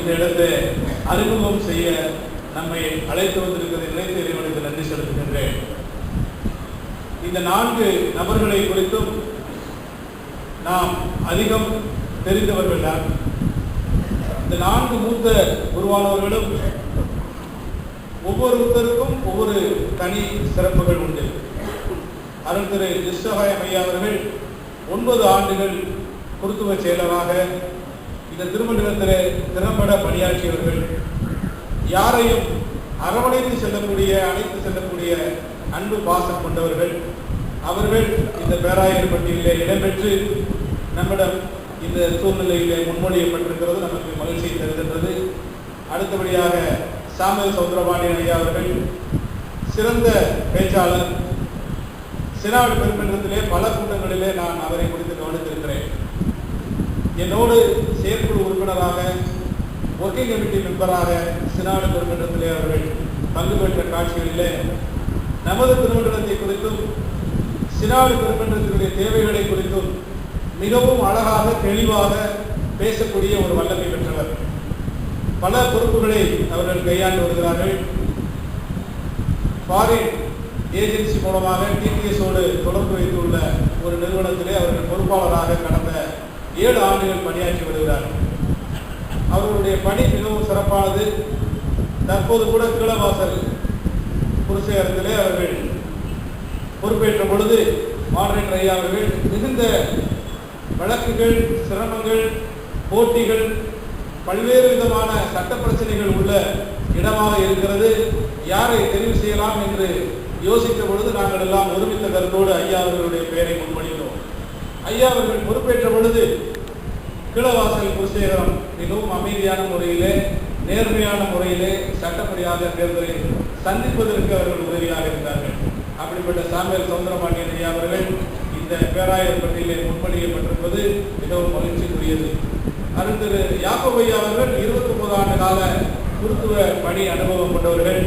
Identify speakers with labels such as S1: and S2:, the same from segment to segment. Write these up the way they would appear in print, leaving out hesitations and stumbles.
S1: இந்த இடத்தை அறிமுகம் செய்ய நம்மை அழைத்து வந்திருக்கிறது நினைத்து இறைவனுக்கு நன்றி செலுத்துகின்றேன். இந்த 4 நபர்களை குறித்தும் நாம் அதிகம் தெரிந்தவர்கள் தான். இந்த 4 மூத்த குருவானவர்களும் ஒவ்வொருத்தருக்கும் ஒவ்வொரு தனி சிறப்புகள் உண்டு. அருள் திரு இஸ்ஸகாயம் ஐயா அவர்கள் 9 ஆண்டுகள் குருத்துவ செயலராக இந்த திருமண்டலத்திலே திறம்பட பணியாற்றியவர்கள். யாரையும் அரவணைத்து செல்லக்கூடிய அழைத்து செல்லக்கூடிய அன்பு பாசம் கொண்டவர்கள். அவர்கள் இந்த பேராயர் பட்டியலிலே இடம்பெற்று நம்மிடம் இந்த சூழ்நிலையிலே முன்மொழியப்பட்டிருக்கிறது நமக்கு மகிழ்ச்சியை தருகின்றது. அடுத்தபடியாக சாமுவேல் சௌந்தரபாண்டியன் ஐயா அவர்கள் சிறந்த பேச்சாளர். சினாடு பெருமன்றத்திலே பல கூட்டங்களிலே நான் அவரை குறித்து கவனித்திருக்கிறேன். என்னோடு செயற்குழு உறுப்பினராக ஒர்க்கிங் கமிட்டி மெம்பராக சினாடு பெருமன்றத்திலே அவர்கள் பங்கு பெற்ற காட்சிகளிலே நமது திருமண்டலத்தை குறித்தும் சினாடு பெருமன்றத்தினுடைய தேவைகளை குறித்தும் மிகவும் அழகாக தெளிவாக பேசக்கூடிய ஒரு வல்லமை பெற்றவர். பல பொறுப்புகளை அவர்கள் கையாண்டு வருகிறார்கள். ஃபாரின் ஏஜென்சி மூலமாக டிடிஎஸோடு தொடர்பு வைத்துள்ள ஒரு நிறுவனத்திலே அவர்கள் பொறுப்பாளராக கடந்த 7 ஆண்டுகள் பணியாற்றி வருகிறார்கள். அவர்களுடைய பணி மிகவும் சிறப்பானது. தற்போது கூட கீழவாசல் குருசேகரத்திலே அவர்கள் பொறுப்பேற்ற பொழுது மாடரேட்டர் ஐயா அவர்கள் மிகுந்த வழக்குகள், சிரமங்கள், போட்டிகள், பல்வேறு விதமான சட்ட பிரச்சனைகள் உள்ள இடமாக இருக்கிறது. யாரை தெரிவு செய்யலாம் என்று யோசித்த பொழுது நாங்கள் எல்லாம் ஒருமித்த கருத்தோடு ஐயா அவர்களுடைய பெயரை முன்மொழிந்தோம். ஐயா அவர்கள் பொறுப்பேற்ற பொழுது கீழவாசல் குருசேகரம் மிகவும் அமைதியான முறையிலே, நேர்மையான முறையிலே சட்டப்படியாக தேர்தலை சந்திப்பதற்கு அவர்கள் உதவியாக இருந்தார்கள். அப்படிப்பட்ட சாமுவேல் சௌந்தரபாண்டியன் ஐயா அவர்கள் இந்த பேராயர் பட்டியலே முன்மொழியப்பட்டிருப்பது மிகவும் மகிழ்ச்சிக்குரியது. அருள் திரு யாக்கோபு ஐயா அவர்கள் 29 ஆண்டு கால குருத்துவ பணி அனுபவம் கொண்டவர்கள்.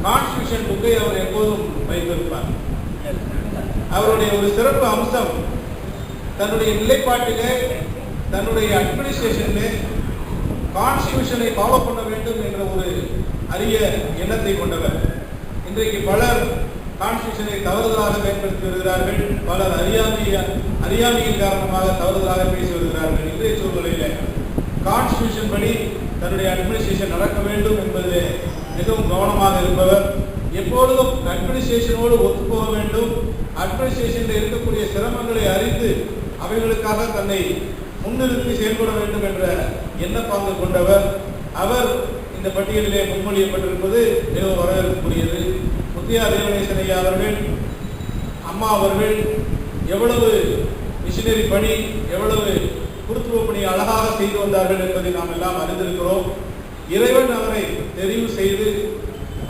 S1: கான்ஸ்டிடியூஷன் புக்கை அவர் எப்போதும் வைத்திருப்பார். அவருடைய ஒரு சிறப்பு அம்சம் தன்னுடைய நிலைப்பாட்டிலே, தன்னுடைய அட்மினிஸ்ட்ரேஷனிலே கான்ஸ்டிடியூஷனை ஃபாலோ பண்ண வேண்டும் என்ற ஒரு அரிய எண்ணத்தை கொண்டவர். இன்றைக்கு பலர் கான்ஸ்டிடியூஷனை தவறுதலாக பயன்படுத்தி வருகிறார்கள். பலர் அறியாமையின் காரணமாக தவறுதலாக பேசி வருகிறார்கள். இன்றைய சூழ்நிலையில் கான்ஸ்டிடியூஷன் படி தன்னுடைய அட்மினிஸ்ட்ரேஷன் நடக்க வேண்டும் என்பது மிகவும் கவனமாக இருப்பவர். எப்பொழுதும் அட்மினிஸ்ட்ரேஷனோடு ஒத்துப்போக வேண்டும். அட்மினிஸ்ட்ரேஷனில் இருக்கக்கூடிய சிரமங்களை அறிந்து அவைகளுக்காக தன்னை முன்னிறுத்தி செயல்பட வேண்டும் என்ற எண்ணப்பாங்கு கொண்டவர். அவர் இந்த பட்டியலிலே முன்மொழியப்பட்டிருப்பது மிகவும் வரவேற்கக்கூடியது. முத்தியா தேவநேசன் ஐயா அவர்கள், அம்மா அவர்கள் எவ்வளவு மிஷினரி பணி, எவ்வளவு குருத்துவ பணி அழகாக செய்து வந்தார்கள் என்பதை நாம் எல்லாம் அறிந்திருக்கிறோம். இறைவன் அவரை தெரிவு செய்து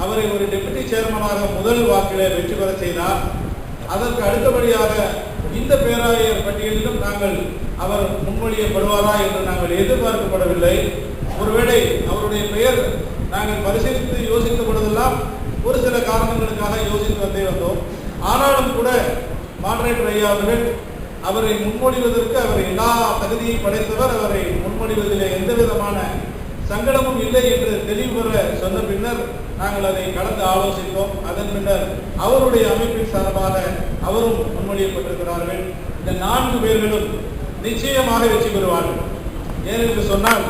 S1: அவரை ஒரு டெபுட்டி சேர்மனாக முதல் வாக்கிலே வெற்றி பெற செய்தார். அதற்கு அடுத்தபடியாக இந்த பேராயர் பட்டியலிலும் நாங்கள் அவர் முன்மொழியப்படுவாரா என்று நாங்கள் எதிர்பார்க்கப்படவில்லை. ஒருவேளை அவருடைய பெயர் நாங்கள் பரிசீலித்து யோசித்த பொழுதெல்லாம் ஒரு சில காரணங்களுக்காக யோசித்து வந்தோம். ஆனாலும் கூட மாடரேட்டர் ஐயா அவர்கள் அவரை முன்மொழிவதற்கு அவர் எல்லா தகுதியும் படைத்தவர். அவரை முன்மொழிவதிலே எந்த விதமான சங்கடமும் இல்லை என்று தெளிவு பெற சொன்ன பின்னர் நாங்கள் அதை கலந்து ஆலோசித்தோம். அதன் பின்னர் அவருடைய அமைப்பின் சார்பாக அவரும் முன்மொழியப்பட்டிருக்கிறார்கள். இந்த 4 பேர்களும் நிச்சயமாக வெற்றி பெறுவார்கள். ஏனென்று சொன்னால்